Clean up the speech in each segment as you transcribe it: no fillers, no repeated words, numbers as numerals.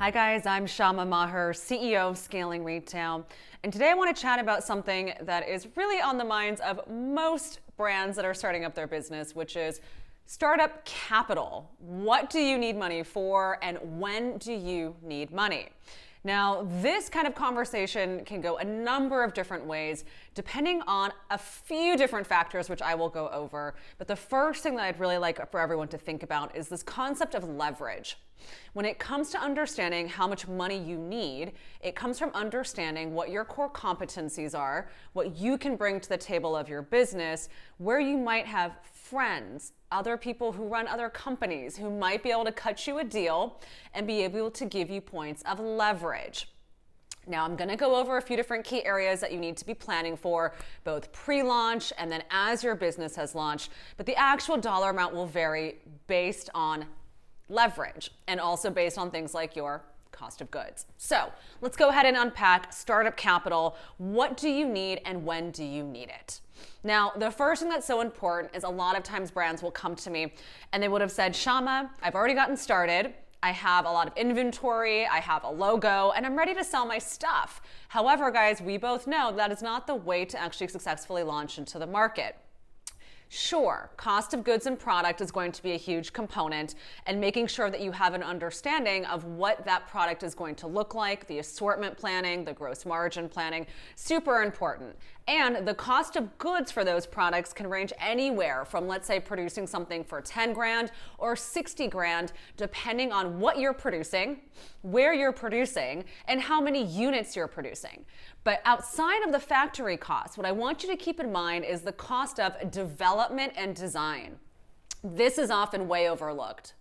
Hi guys, I'm Syama, CEO of Scaling Retail, and today I want to chat about something that is really on the minds of most brands that are starting up their business, which is startup capital. What do you need money for, and when do you need money? Now, this kind of conversation can go a number of different ways, depending on a few different factors, which I will go over. But the first thing that I'd really like for everyone to think about is this concept of leverage. When it comes to understanding how much money you need, it comes from understanding what your core competencies are, what you can bring to the table of your business, where you might have friends, other people who run other companies who might be able to cut you a deal and be able to give you points of leverage. Now, I'm going to go over a few different key areas that you need to be planning for, both pre-launch and then as your business has launched, but the actual dollar amount will vary based on leverage and also based on things like your cost of goods. So let's go ahead and unpack startup capital. What do you need and when do you need it? Now, the first thing that's so important is a lot of times brands will come to me and they would have said, Syama, I've already gotten started. I have a lot of inventory, I have a logo, and I'm ready to sell my stuff. However, guys, we both know that is not the way to actually successfully launch into the market. Sure, cost of goods and product is going to be a huge component, and making sure that you have an understanding of what that product is going to look like, the assortment planning, the gross margin planning, super important. And the cost of goods for those products can range anywhere from, let's say, producing something for 10 grand or 60 grand, depending on what you're producing, where you're producing, and how many units you're producing. But outside of the factory costs, what I want you to keep in mind is the cost of development and design. This is often way overlooked.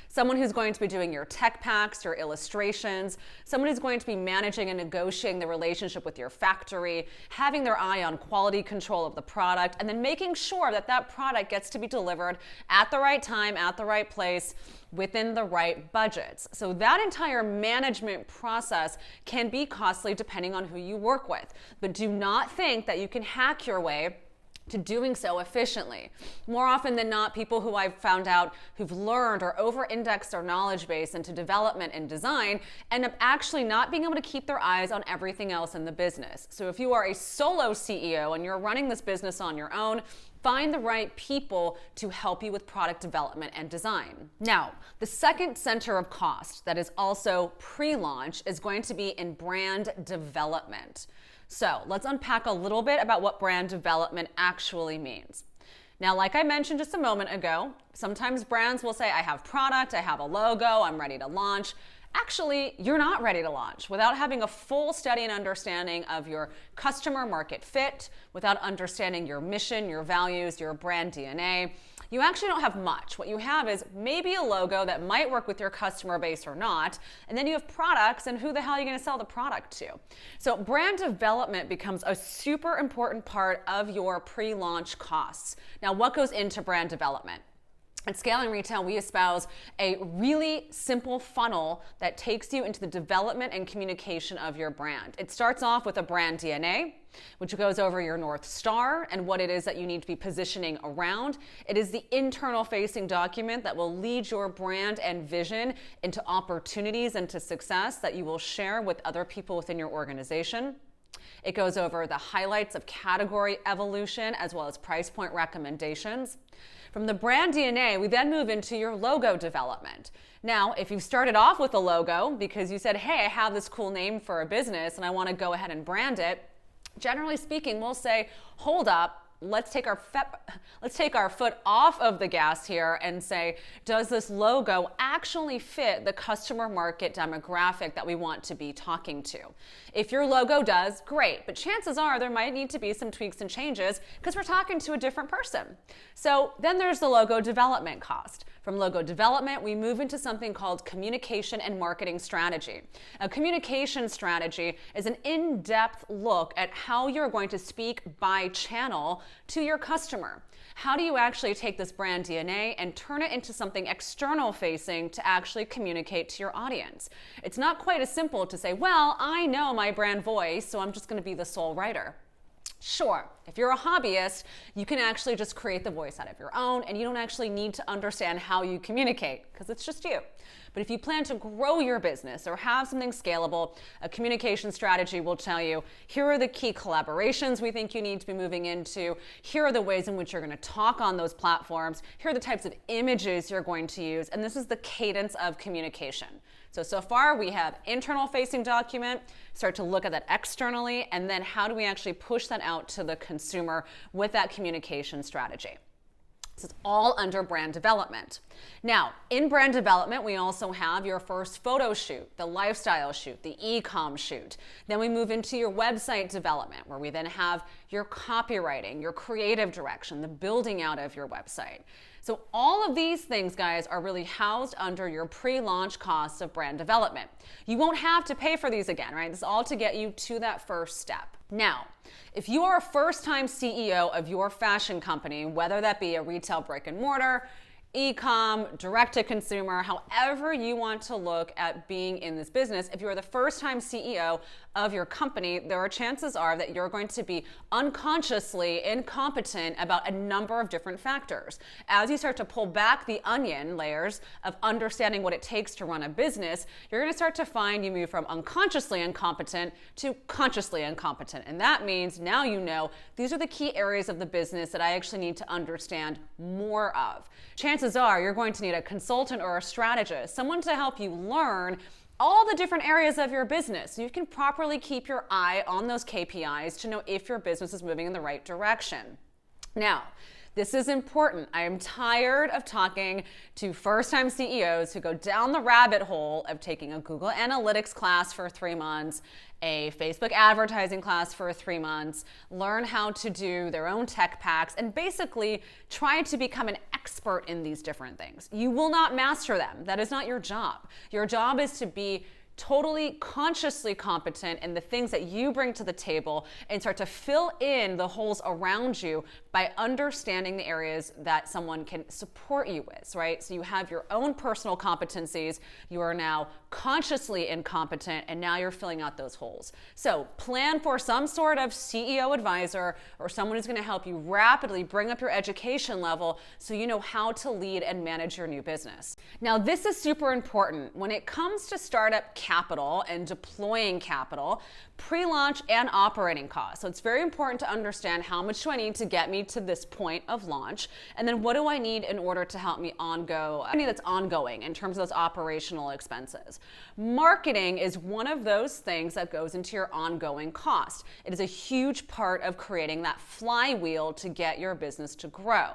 Someone who's going to be doing your tech packs, your illustrations, someone who's going to be managing and negotiating the relationship with your factory, having their eye on quality control of the product, and then making sure that that product gets to be delivered at the right time, at the right place, within the right budgets. So that entire management process can be costly depending on who you work with. But do not think that you can hack your way to doing so efficiently. More often than not, people who I've found out who've learned or over-indexed their knowledge base into development and design end up actually not being able to keep their eyes on everything else in the business. So if you are a solo CEO and you're running this business on your own, find the right people to help you with product development and design. Now, the second center of cost that is also pre-launch is going to be in brand development. So let's unpack a little bit about what brand development actually means. Now, like I mentioned just a moment ago, sometimes brands will say, I have product, I have a logo, I'm ready to launch. Actually, you're not ready to launch without having a full study and understanding of your customer market fit, without understanding your mission, your values, your brand DNA. You actually don't have much. What you have is maybe a logo that might work with your customer base or not, and then you have products, and who the hell are you going to sell the product to? So brand development becomes a super important part of your pre-launch costs. Now, what goes into brand development? At Scaling Retail, we espouse a really simple funnel that takes you into the development and communication of your brand. It starts off with a brand DNA, which goes over your North Star and what it is that you need to be positioning around. It is the internal facing document that will lead your brand and vision into opportunities and to success that you will share with other people within your organization. It goes over the highlights of category evolution as well as price point recommendations. From the brand DNA, we then move into your logo development. Now, if you've started off with a logo because you said, hey, I have this cool name for a business and I want to go ahead and brand it, generally speaking, we'll say, hold up. Let's take our foot off of the gas here and say, does this logo actually fit the customer market demographic that we want to be talking to? If your logo does, great, but chances are there might need to be some tweaks and changes because we're talking to a different person. So then there's the logo development cost. From logo development, we move into something called communication and marketing strategy. A communication strategy is an in-depth look at how you're going to speak by channel to your customer. How do you actually take this brand DNA and turn it into something external facing to actually communicate to your audience? It's not quite as simple to say, well, I know my brand voice, so I'm just going to be the sole writer. Sure, if you're a hobbyist, you can actually just create the voice out of your own and you don't actually need to understand how you communicate because it's just you. But if you plan to grow your business or have something scalable, a communication strategy will tell you, here are the key collaborations we think you need to be moving into. Here are the ways in which you're going to talk on those platforms. Here are the types of images you're going to use. And this is the cadence of communication. So far we have internal facing document, start to look at that externally, and then how do we actually push that out to the consumer with that communication strategy. This is all under brand development. Now, in brand development, we also have your first photo shoot, the lifestyle shoot, the e-com shoot. Then we move into your website development, where we then have your copywriting, your creative direction, the building out of your website. So all of these things, guys, are really housed under your pre-launch costs of brand development. You won't have to pay for these again, right? This is all to get you to that first step. Now, if you are a first-time CEO of your fashion company, whether that be a retail brick and mortar, e-com, direct-to-consumer, however you want to look at being in this business, if you are the first-time CEO of your company, there are chances are that you're going to be unconsciously incompetent about a number of different factors. As you start to pull back the onion layers of understanding what it takes to run a business, you're going to start to find you move from unconsciously incompetent to consciously incompetent. And that means now you know these are the key areas of the business that I actually need to understand more of. Chances are you're going to need a consultant or a strategist, someone to help you learn all the different areas of your business. You can properly keep your eye on those KPIs to know if your business is moving in the right direction. Now, this is important. I am tired of talking to first-time CEOs who go down the rabbit hole of taking a Google Analytics class for 3 months, a Facebook advertising class for 3 months, learn how to do their own tech packs, and basically try to become an expert in these different things. You will not master them. That is not your job. Your job is to be totally consciously competent in the things that you bring to the table and start to fill in the holes around you by understanding the areas that someone can support you with, right? So you have your own personal competencies, you are now consciously incompetent, and now you're filling out those holes. So plan for some sort of CEO advisor or someone who's going to help you rapidly bring up your education level so you know how to lead and manage your new business. Now, this is super important when it comes to startup capital and deploying capital, pre-launch and operating costs. So it's very important to understand how much do I need to get me to this point of launch, and then what do I need in order to help me that's ongoing in terms of those operational expenses. Marketing is one of those things that goes into your ongoing cost. It is a huge part of creating that flywheel to get your business to grow.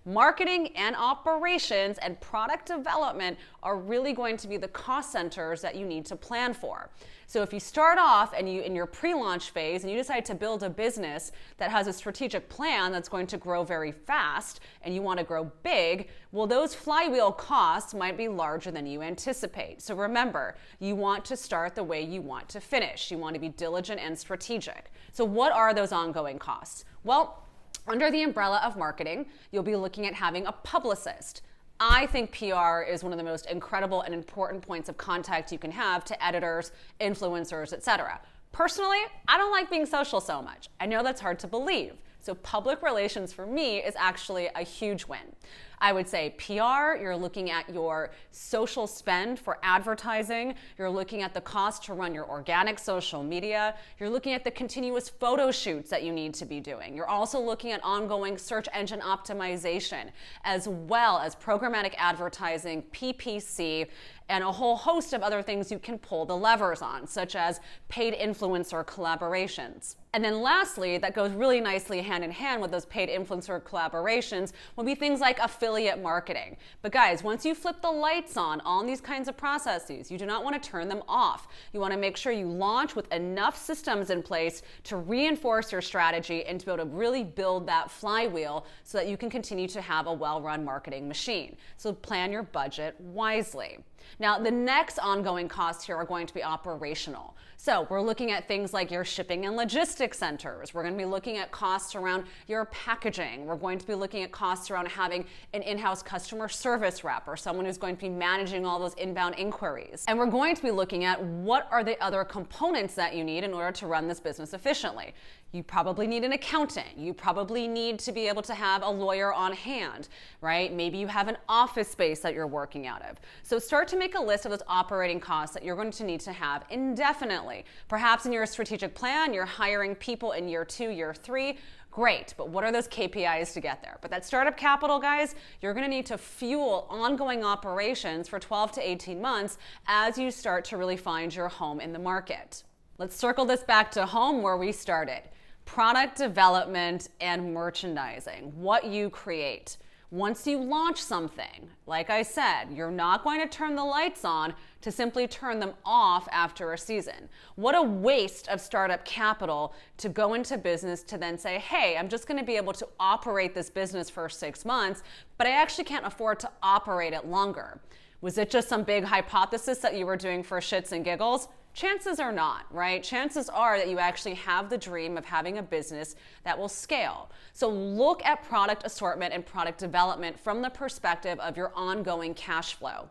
Marketing and operations and product development are really going to be the cost centers that you need to plan for. So if you start off and you in your pre-launch phase and you decide to build a business that has a strategic plan that's going to grow very fast and you want to grow big, well, those flywheel costs might be larger than you anticipate. So remember, you want to start the way you want to finish. You want to be diligent and strategic. So what are those ongoing costs? Well, under the umbrella of marketing, you'll be looking at having a publicist. I think PR is one of the most incredible and important points of contact you can have to editors, influencers, etc. Personally, I don't like being social so much. I know that's hard to believe. So public relations for me is actually a huge win. I would say PR, you're looking at your social spend for advertising, you're looking at the cost to run your organic social media, you're looking at the continuous photo shoots that you need to be doing. You're also looking at ongoing search engine optimization, as well as programmatic advertising, PPC, and a whole host of other things you can pull the levers on, such as paid influencer collaborations. And then lastly, that goes really nicely hand in hand with those paid influencer collaborations, will be things like affiliate marketing. But guys, once you flip the lights on these kinds of processes, you do not want to turn them off. You want to make sure you launch with enough systems in place to reinforce your strategy and to be able to really build that flywheel so that you can continue to have a well-run marketing machine. So plan your budget wisely. Now, the next ongoing costs here are going to be operational. So we're looking at things like your shipping and logistics centers. We're going to be looking at costs around your packaging. We're going to be looking at costs around having an in-house customer service rep or someone who's going to be managing all those inbound inquiries. And we're going to be looking at what are the other components that you need in order to run this business efficiently. You probably need an accountant. You probably need to be able to have a lawyer on hand, right? Maybe you have an office space that you're working out of. So start to make a list of those operating costs that you're going to need to have indefinitely. Perhaps in your strategic plan, you're hiring people in year 2, year 3. Great, but what are those KPIs to get there? But that startup capital, guys, you're gonna need to fuel ongoing operations for 12 to 18 months as you start to really find your home in the market. Let's circle this back to home where we started. Product development and merchandising, what you create. Once you launch something, like I said, you're not going to turn the lights on to simply turn them off after a season. What a waste of startup capital to go into business to then say, hey, I'm just going to be able to operate this business for 6 months, but I actually can't afford to operate it longer. Was it just some big hypothesis that you were doing for shits and giggles? Chances are not, right? Chances are that you actually have the dream of having a business that will scale. So look at product assortment and product development from the perspective of your ongoing cash flow.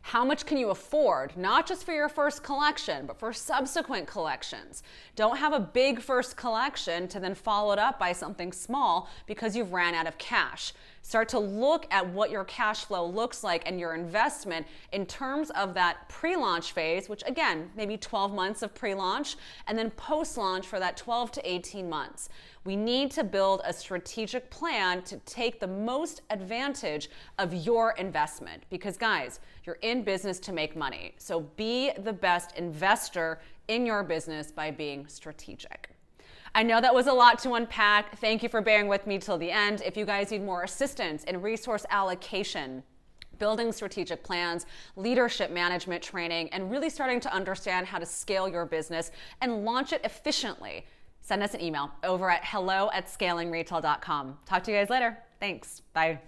How much can you afford, not just for your first collection, but for subsequent collections? Don't have a big first collection to then follow it up by something small because you've ran out of cash. Start to look at what your cash flow looks like and your investment in terms of that pre-launch phase, which again, maybe 12 months of pre-launch, and then post-launch for that 12 to 18 months. We need to build a strategic plan to take the most advantage of your investment because guys, you're in business to make money. So be the best investor in your business by being strategic. I know that was a lot to unpack. Thank you for bearing with me till the end. If you guys need more assistance in resource allocation, building strategic plans, leadership management training, and really starting to understand how to scale your business and launch it efficiently, send us an email over at hello@scalingretail.com. Talk to you guys later. Thanks. Bye.